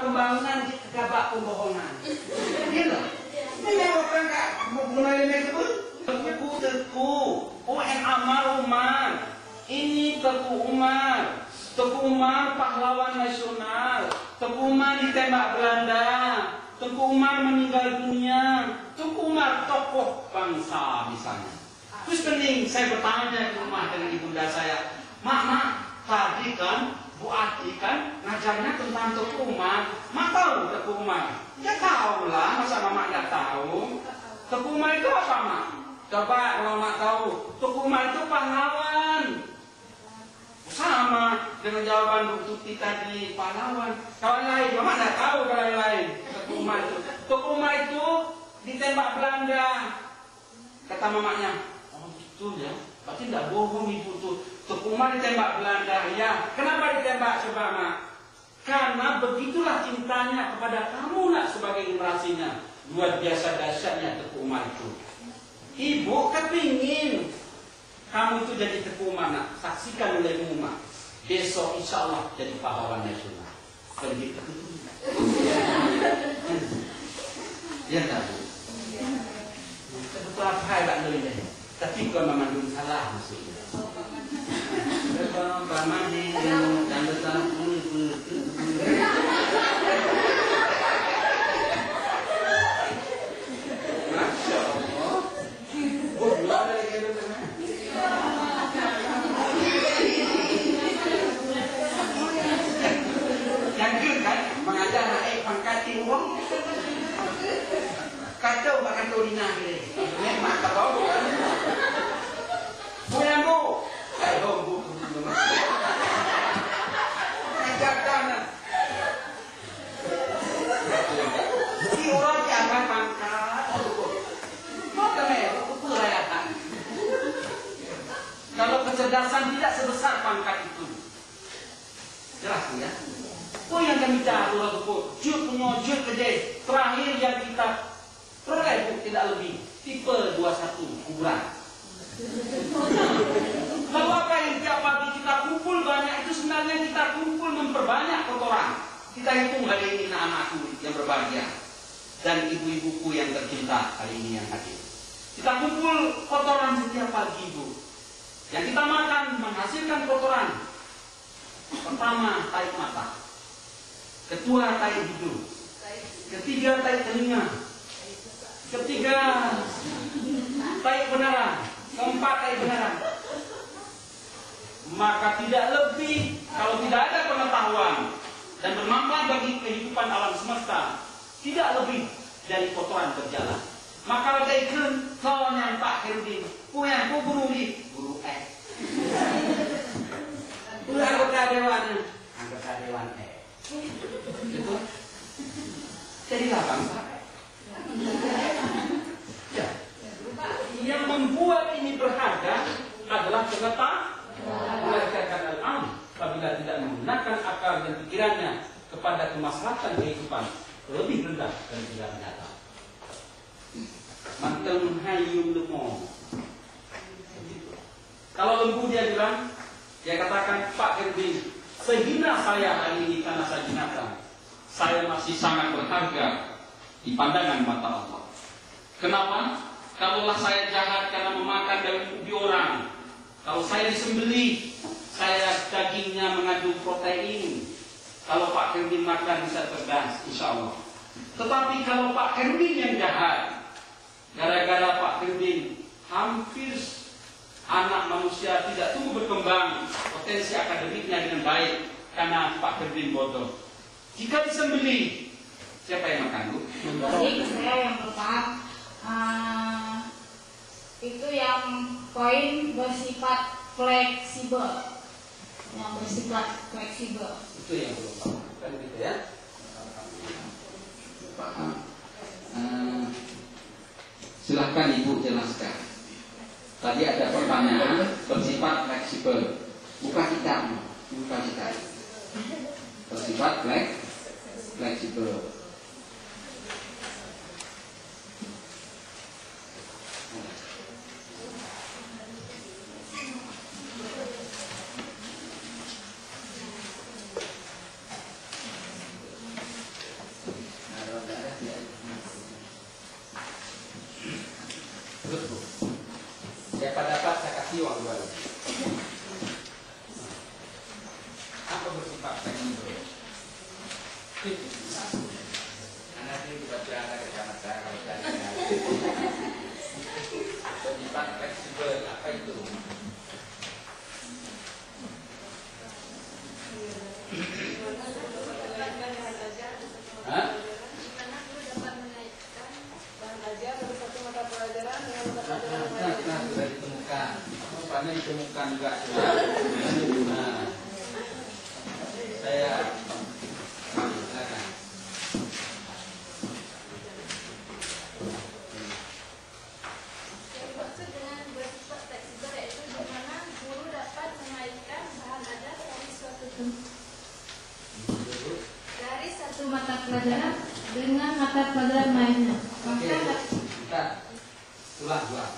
Pembangunan gabak pembohongan. Gitu. Ini orang kak mulai ini pun teku. UN Ammar Umar. Ini Teku Umar. Teku Umar pahlawan nasional. Teku Umar ditembak Belanda. Teku Umar meninggal dunia. Teku Umar tokoh bangsa misalnya. Terus kening saya bertanya ke rumah dengan ibunda saya, mak, tadi kan Bu Ati kan ngajarnya tentang Teku Umar. Mak tahu Teku Umar? Ya tahu lah, masa mama nggak tahu? Teku Umar itu apa, mak? Coba kalau mak tahu, Teku Umar itu pahlawan. Sama dengan jawaban Bu Tuti tadi, pahlawan. Kalau lain, mama nggak tahu kalau lain. Teku Umar itu, Teku Umar itu ditembak Belanda. Kata mamanya, oh betul ya, berarti tidak bohong ibu tuh. Teku Umar ditembak Belanda, ya. Kenapa ditembak coba mak? Karena begitulah cintanya kepada kamu nak sebagai generasinya. Luar biasa dahsyatnya Teku Umar itu. Ibu kepingin kamu itu jadi Teku Umar nak. Saksikan oleh umat. Besok insya Allah jadi pahlawan nasional. Begitu. Ya tak? Betul apa ya ini? Tapi kalau memang belum salah maksudnya. Kalau Ramadi dan betul Masya Allah. Yang kan mengajar naik pangkat uang. Kacau bahkan Torina ini. Memang kacau kan. Bu yang bu. Ayo bu. Si orang jangan pangkat. Kalau kecerdasan tidak sebesar pangkat itu. Jelas ya? Oh yang kami tahu itu jut punya jut gede. Terakhir yang kita peroleh tidak lebih tipe 21 ukuran. Lalu apa yang tiap pagi kita kumpul banyak itu sebenarnya kita kumpul memperbanyak kotoran. Kita hitung hari ini anak-anakku yang berbahagia dan ibu-ibuku yang tercinta hari ini yang hadir. Kita kumpul kotoran setiap pagi ibu. Yang kita makan menghasilkan kotoran. Pertama tahi mata, kedua tahi hidung, ketiga tahi telinga, ketiga tahi benaran, keempat tahi benaran. Maka tidak lebih kalau tidak ada pengetahuan dan bermanfaat bagi kehidupan alam semesta, tidak lebih dari kotoran berjalan. Maka ada iklan kawan yang Pak Herudin, punya guru anggota dewan itu jadi apa Pak? Ya. Yang membuat ini berharga adalah pengetahuan apabila tidak menggunakan akal dan pikirannya kepada kemaslahatan kehidupan lebih rendah dan tidak nyata. Manteng hayung lemong. Kalau lembu dia bilang, dia katakan Pak Herudin, sehina saya hari ini karena saya binatang, saya masih sangat berharga di pandangan mata Allah. Kenapa? Kalaulah saya jahat karena memakan daging ubi orang, kalau saya disembelih, saya dagingnya mengandung protein. Kalau Pak Herudin makan bisa cerdas, insya Allah. Tetapi kalau Pak Herudin yang jahat, gara-gara Pak Herudin hampir anak manusia tidak tumbuh berkembang potensi akademiknya dengan baik karena Pak Herudin bodoh. Jika disembelih, siapa yang makan Bu? Jadi saya yang pertama itu yang poin bersifat fleksibel, Itu yang belum paham, kan gitu ya? Paham. Silahkan Ibu jelaskan. Tadi ada pertanyaan bersifat fleksibel. Buka kitab. Bersifat fleksibel. Anak ini dibaca anak kecamatan kalau tadi. Bersifat fleksibel apa itu? Hah? Nah, sudah ditemukan. Rupanya ditemukan juga. Nah, saya silakan. Yang dimaksud dengan bersifat fleksibel yaitu di mana guru dapat mengaitkan bahan ajar dari satu mata pelajaran dengan mata pelajaran lainnya. Oke, kita ulang.